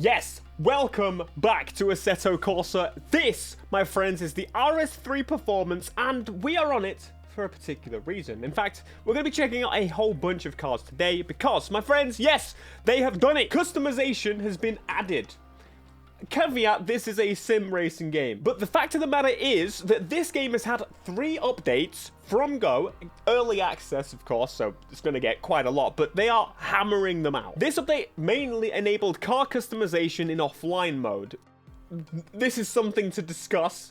Yes, welcome back to Assetto Corsa. This, my friends, is the RS3 Performance, and we are on it for a particular reason. In fact, we're going to be checking out a whole bunch of cars today because, my friends, yes, they have done it. Customization has been added. Caveat, this is a sim racing game. But the fact of the matter is that this game has had 3 updates from go. Early access, of course, so it's going to get quite a lot, but they are hammering them out. This update mainly enabled car customization in offline mode. This is something to discuss.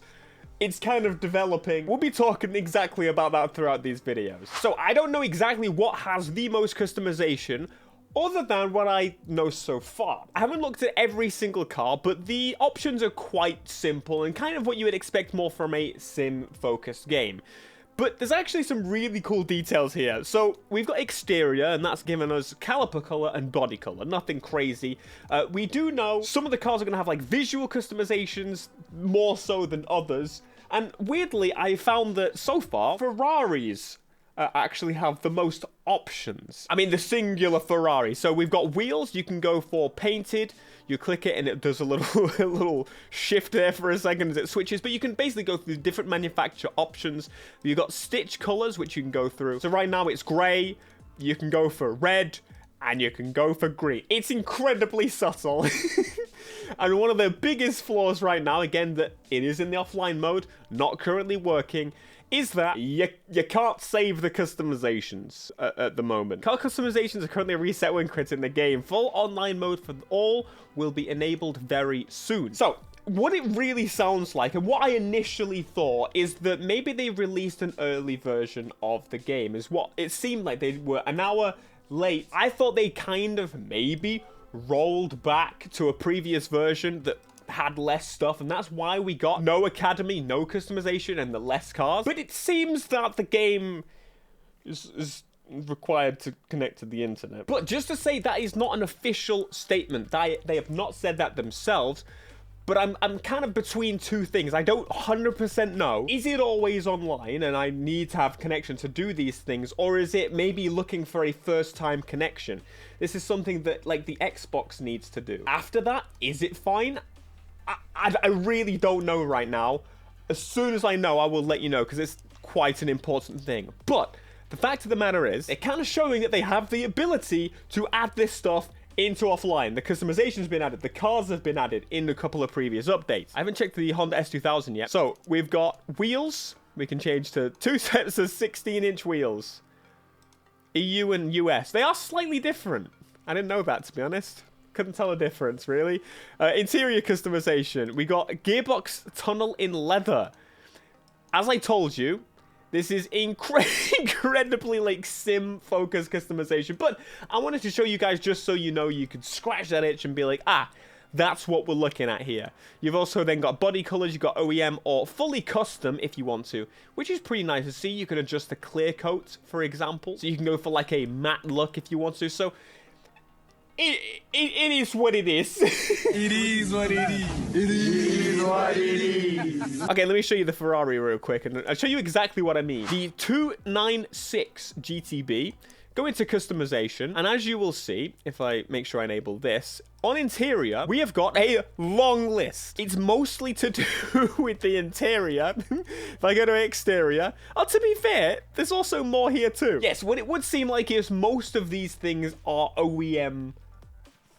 It's kind of developing. We'll be talking exactly about that throughout these videos. So I don't know exactly what has the most customization, other than what I know so far. I haven't looked at every single car, but the options are quite simple and kind of what you would expect more from a sim-focused game. But there's actually some really cool details here. So we've got exterior, and that's given us caliper color and body color. Nothing crazy. We do know some of the cars are going to have like visual customizations more so than others. And weirdly, I found that so far, Ferraris actually have the most options. I mean, the singular Ferrari. So we've got wheels. You can go for painted. You click it and it does a little a little shift there for a second as it switches. But you can basically go through different manufacturer options. You've got stitch colors, which you can go through. So right now it's gray. You can go for red. And you can go for green. It's incredibly subtle. And one of the biggest flaws right now, again, that it is in the offline mode, not currently working, is that you can't save the customizations at the moment. Car customizations are currently reset when quitting the game. Full online mode for all will be enabled very soon. So, what it really sounds like, and what I initially thought, is that maybe they released an early version of the game, is what it seemed like. They were an hour late. I thought they kind of maybe rolled back to a previous version that had less stuff, and that's why we got no academy, no customization, and the less cars. But it seems that the game is required to connect to the internet. But just to say, that is not an official statement. They have not said that themselves. But I'm kind of between two things. I don't 100% know. Is it always online and I need to have connection to do these things? Or is it maybe looking for a first-time connection? This is something that, like, the Xbox needs to do. After that, is it fine? I really don't know right now. As soon as I know, I will let you know, because it's quite an important thing. But the fact of the matter is, they're kind of showing that they have the ability to add this stuff into offline. The customization's been added. The cars have been added in a couple of previous updates. I haven't checked the Honda S2000 yet. So we've got wheels. We can change to 2 sets of 16-inch wheels. EU and US. They are slightly different. I didn't know that, to be honest. Couldn't tell a difference, really. Interior customization. We got gearbox tunnel in leather. As I told you, this is incredibly, like, sim-focused customization. But I wanted to show you guys just so you know you could scratch that itch and be like, ah, that's what we're looking at here. You've also then got body colors. You've got OEM or fully custom if you want to, which is pretty nice to see. You can adjust the clear coat, for example. So you can go for, like, a matte look if you want to. So it is what it is. It is what it is. It is what it is. Okay, let me show you the Ferrari real quick, and I'll show you exactly what I mean. The 296 GTB, go into customization, and as you will see, if I make sure I enable this, on interior, we have got a long list. It's mostly to do with the interior. If I go to exterior, oh, to be fair, there's also more here too. Yes, what it would seem like is most of these things are OEM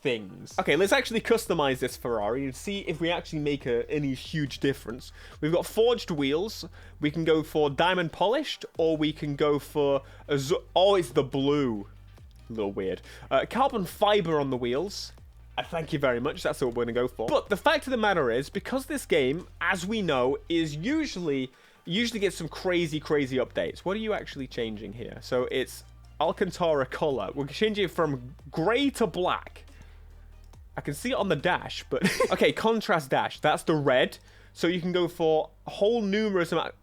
things. Okay, let's actually customize this Ferrari and see if we actually make any huge difference. We've got forged wheels. We can go for diamond polished, or we can go for oh, it's the blue. A little weird. Carbon fiber on the wheels. Thank you very much. That's what we're gonna go for. But the fact of the matter is, because this game, as we know, is usually gets some crazy updates. What are you actually changing here? So it's Alcantara color. We're changing it from gray to black. I can see it on the dash, but okay, contrast dash. That's the red. So you can go for a whole numerous amount.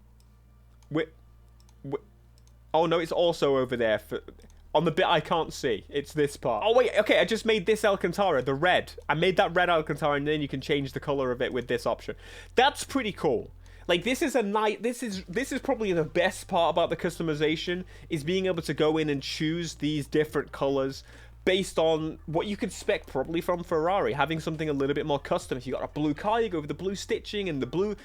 Oh no, it's also over there on the bit I can't see. It's this part. Oh wait, okay, I just made this Alcantara, the red. I made that red Alcantara, and then you can change the color of it with this option. That's pretty cool. Like, this is a night. This is probably the best part about the customization, is being able to go in and choose these different colors based on what you could expect probably from Ferrari, having something a little bit more custom. If you got a blue car, you go with the blue stitching and the blue.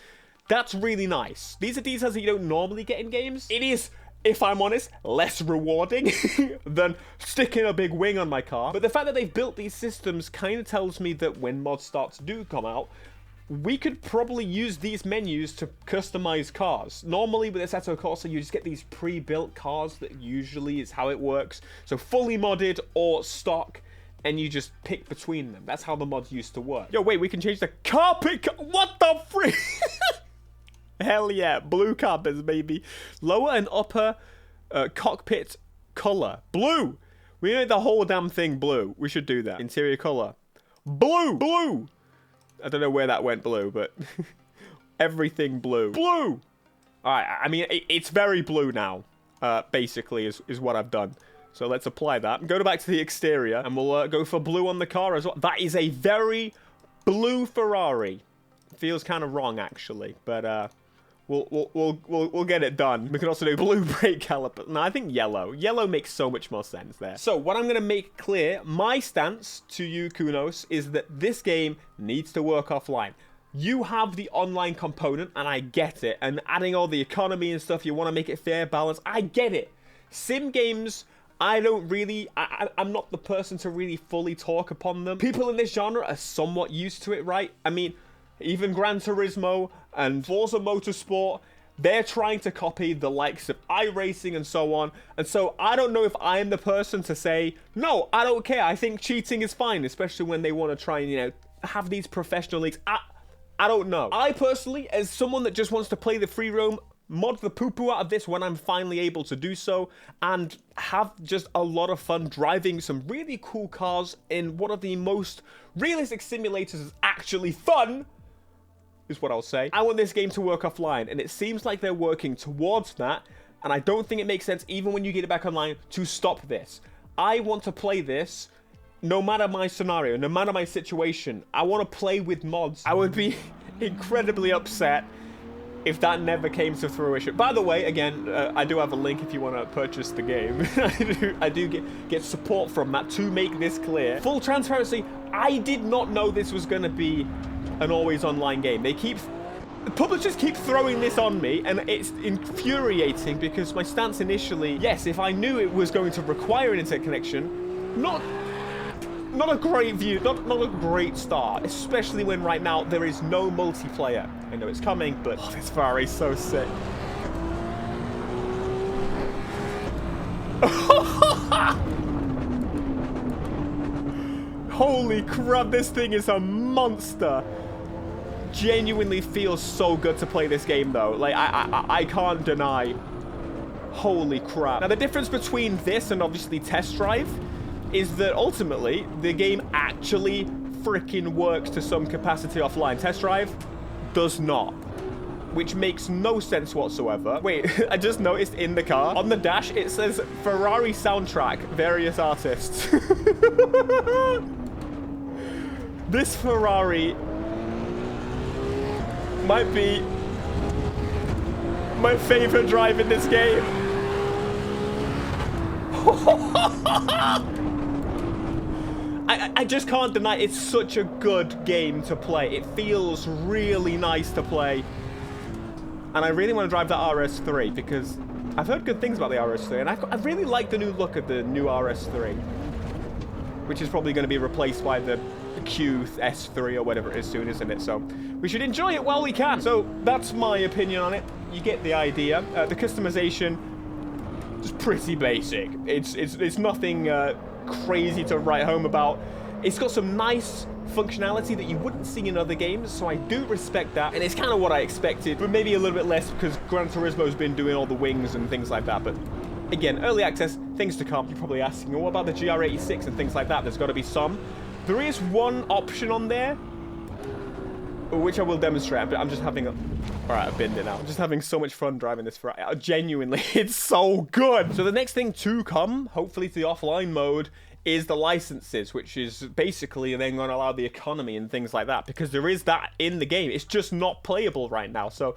That's really nice. These are details that you don't normally get in games. It is, if I'm honest, less rewarding than sticking a big wing on my car. But the fact that they've built these systems kind of tells me that when mod starts do come out, we could probably use these menus to customize cars. Normally with Assetto Corsa, you just get these pre-built cars. That usually is how it works. So fully modded or stock, and you just pick between them. That's how the mods used to work. Yo, wait, we can change the carpet. What the freak? Hell yeah, blue carpets, baby. Lower and upper cockpit color. Blue. We made the whole damn thing blue. We should do that. Interior color. Blue. Blue. I don't know where that went blue, but everything blue. Blue! Alright, I mean, it's very blue now, basically, is what I've done. So let's apply that. Go back to the exterior, and we'll go for blue on the car as well. That is a very blue Ferrari. Feels kind of wrong, actually, but we'll get it done. We can also do blue brake caliper. No, I think yellow. Yellow makes so much more sense there. So what I'm going to make clear, my stance to you, Kunos, is that this game needs to work offline. You have the online component, and I get it. And adding all the economy and stuff, you want to make it fair, balanced. I get it. Sim games, I don't really... I'm not the person to really fully talk upon them. People in this genre are somewhat used to it, right? I mean... Even Gran Turismo and Forza Motorsport, they're trying to copy the likes of iRacing and so on. And so I don't know if I am the person to say, no, I don't care. I think cheating is fine, especially when they want to try and, you know, have these professional leagues. I don't know. I personally, as someone that just wants to play the free roam, mod the poo-poo out of this when I'm finally able to do so, and have just a lot of fun driving some really cool cars in one of the most realistic simulators that's actually fun, is what I'll say. I want this game to work offline, and it seems like they're working towards that, and I don't think it makes sense, even when you get it back online, to stop this. I want to play this no matter my scenario, no matter my situation. I want to play with mods. I would be incredibly upset if that never came to fruition. By the way, again, I do have a link if you want to purchase the game. I do get support from that to make this clear. Full transparency, I did not know this was going to be an always online game. The publishers keep throwing this on me, and it's infuriating because my stance initially, yes, if I knew it was going to require an internet connection, not a great view, not a great start, especially when right now there is no multiplayer. I know it's coming, but oh, this Ferrari's so sick. Holy crap, this thing is a monster. Genuinely feels so good to play this game though. Like, I can't deny. Holy crap. Now the difference between this and obviously Test Drive is that ultimately the game actually freaking works to some capacity offline. Test Drive does not, which makes no sense whatsoever. Wait, I just noticed in the car on the dash it says Ferrari soundtrack, various artists. This Ferrari might be my favorite drive in this game. I just can't deny it's such a good game to play. It feels really nice to play. And I really want to drive that RS3 because I've heard good things about the RS3. And I really like the new look of the new RS3. Which is probably going to be replaced by the QS3 or whatever it is soon, isn't it? So we should enjoy it while we can. So that's my opinion on it. You get the idea. The customization is pretty basic. It's nothing crazy to write home about. It's got some nice functionality that you wouldn't see in other games, so I do respect that, and it's kind of what I expected, but maybe a little bit less because Gran Turismo's been doing all the wings and things like that. But again, early access, things to come. You're probably asking, well, what about the GR86 and things like that? There's got to be some. There is one option on there, which I will demonstrate, but I'm just having a... Alright, I've binned it now. I'm just having so much fun driving this Ferrari. Genuinely, it's so good! So the next thing to come, hopefully to the offline mode, is the licenses, which is basically then going to allow the economy and things like that, because there is that in the game. It's just not playable right now. So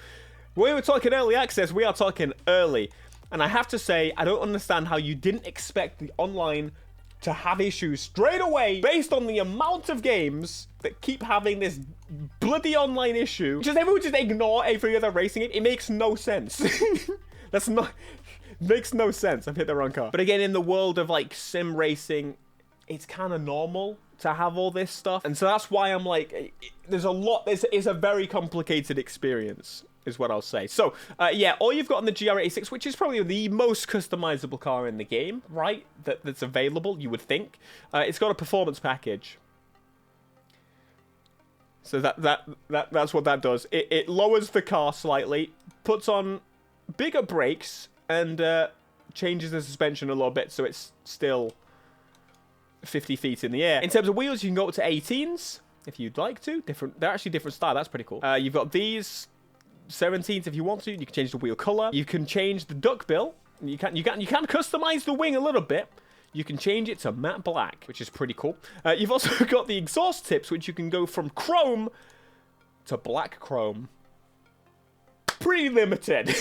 when we were talking early access, we are talking early. And I have to say, I don't understand how you didn't expect the online to have issues straight away based on the amount of games that keep having this bloody online issue. Just everyone just ignore every other racing game. It makes no sense. That's not... Makes no sense. I've hit the wrong car. But again, in the world of like sim racing, it's kind of normal to have all this stuff. And so that's why I'm like, there's a lot, it's a very complicated experience, is what I'll say. So, yeah, all you've got on the GR86, which is probably the most customizable car in the game, right? That's available, you would think. It's got a performance package. So that's what that does. It lowers the car slightly, puts on bigger brakes, and changes the suspension a little bit, so it's still 50 feet in the air. In terms of wheels, you can go up to 18s if you'd like to. They're actually different style. That's pretty cool. You've got these 17s if you want to. You can change the wheel color. You can change the duckbill. You can customize the wing a little bit. You can change it to matte black, which is pretty cool. You've also got the exhaust tips, which you can go from chrome to black chrome. Pretty limited.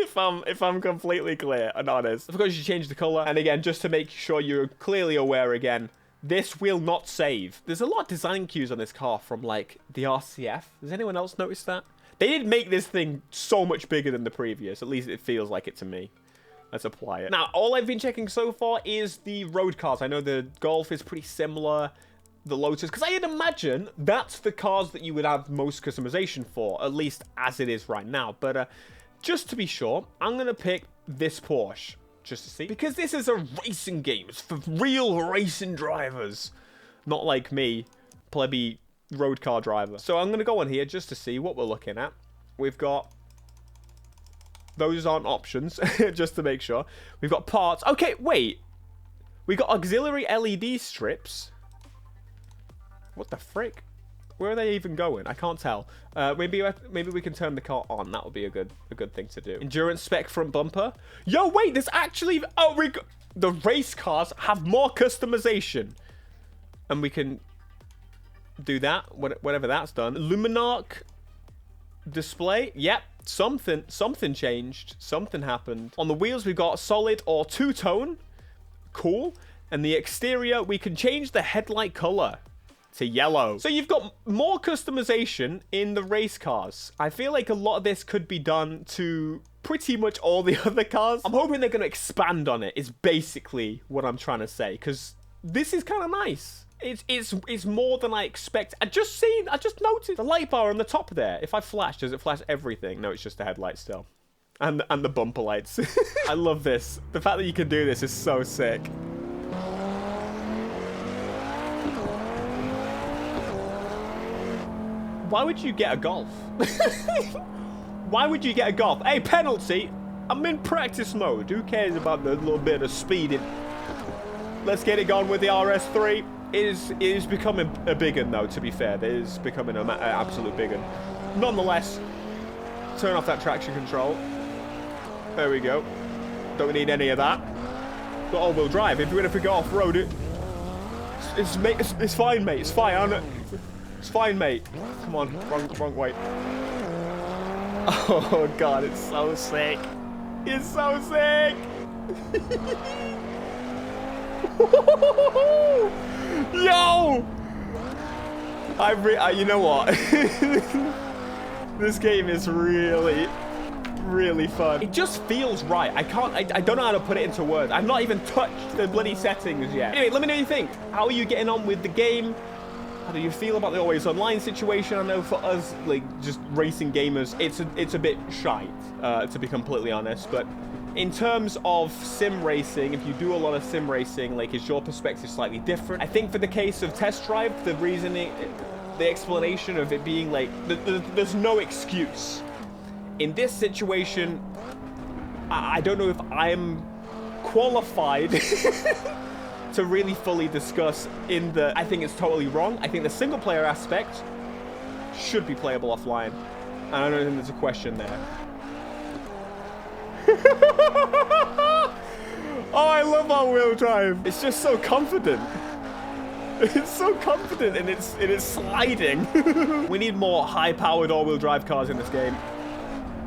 if I'm completely clear and honest. Of course, you change the color. And again, just to make sure you're clearly aware again, this will not save. There's a lot of design cues on this car from like the RCF. Has anyone else noticed that? They did make this thing so much bigger than the previous. At least it feels like it to me. Let's apply it. Now, all I've been checking so far is the road cars. I know the Golf is pretty similar. The Lotus, because I'd imagine that's the cars that you would have most customization for, at least as it is right now. But just to be sure, I'm going to pick this Porsche, just to see. Because this is a racing game. It's for real racing drivers. Not like me, plebby road car driver. So I'm going to go on here just to see what we're looking at. We've got... Those aren't options, just to make sure. We've got parts. Okay, wait. We've got auxiliary LED strips. What the frick? Where are they even going? I can't tell. Maybe we can turn the car on. That would be a good thing to do. Endurance spec front bumper. Yo, wait, there's actually... Oh, the race cars have more customization. And we can do that, whatever that's done. Luminarc display. Yep, something changed. Something happened. On the wheels, we've got solid or two-tone. Cool. And the exterior, we can change the headlight color to yellow. So you've got more customization in the race cars. I feel like a lot of this could be done to pretty much all the other cars. I'm hoping they're going to expand on it, is basically what I'm trying to say, because this is kind of nice. It's more than I expect. I just noticed the light bar on the top there. If I flash, does it flash everything? No, it's just the headlight still. And the bumper lights. I love this. The fact that you can do this is so sick. Why would you get a Golf? Why would you get a Golf? Hey, penalty! I'm in practice mode. Who cares about the little bit of speeding? Let's get it going with the RS3. It is becoming a big one, though, to be fair. It is becoming an absolute big one. Nonetheless, turn off that traction control. There we go. Don't need any of that. Got all-wheel drive. If we go off-road, it's fine, mate. It's fine. It's fine, mate. Come on, wrong way. Oh, God, it's so sick. It's so sick. Yo! You know what? This game is really fun. It just feels right. I don't know how to put it into words. I've not even touched the bloody settings yet. Anyway, let me know what you think. How are you getting on with the game? How do you feel about the always online situation? I know for us, like, just racing gamers, it's a bit shite, to be completely honest. But in terms of sim racing, if you do a lot of sim racing, like, is your perspective slightly different? I think for the case of Test Drive, the reasoning, the explanation of it being like, there's no excuse. In this situation, I don't know if I'm qualified to really fully discuss I think it's totally wrong. I think the single player aspect should be playable offline. And I don't think there's a question there. Oh, I love all-wheel drive. It's just so confident. It's so confident and it's sliding. We need more high-powered all-wheel drive cars in this game.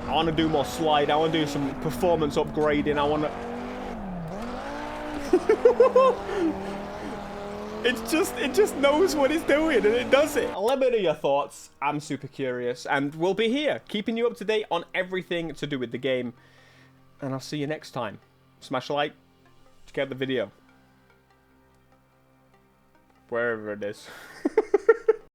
I want to do more slide. I want to do some performance upgrading. I want to... It just knows what it's doing, and it does it. Let me know your thoughts. I'm super curious, and we'll be here, keeping you up to date on everything to do with the game. And I'll see you next time. Smash a like, check out the video. Wherever it is.